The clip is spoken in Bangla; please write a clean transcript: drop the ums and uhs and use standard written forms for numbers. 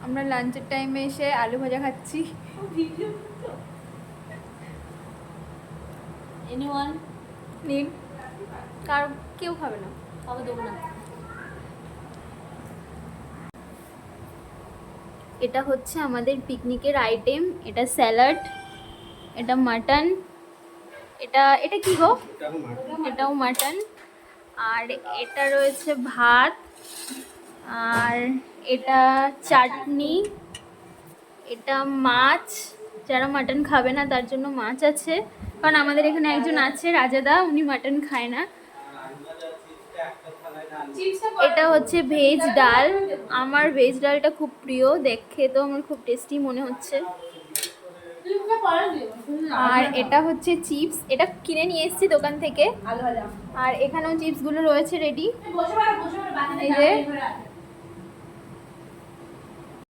আমরা লাঞ্চের টাইমে এসে আলু ভাজা খাচ্ছি। এনিওয়ান নিন, কার কেউ খাবে না, খাবে দেবো না। এটা হচ্ছে আমাদের পিকনিকের আইটেম। এটা স্যালাড, এটা মাটন, এটা এটা কি গো? এটাও মাটন। আর এটা রয়েছে ভাত, আর এটা চাটনি, এটা মাছ। যারা মাটন খাবে না তার জন্য মাছ আছে, কারণ আমাদের এখানে একজন আছে রাজাদা, উনি মাটন খায় না। এটা হচ্ছে ভেজ ডাল। আমার ভেজ ডালটা খুব প্রিয়, দেখে তো আমার খুব টেস্টি মনে হচ্ছে। আর এটা হচ্ছে চিপস, এটা কিনে নিয়ে এসেছি দোকান থেকে। আর এখানেও চিপসগুলো রয়েছে রেডি। এই যে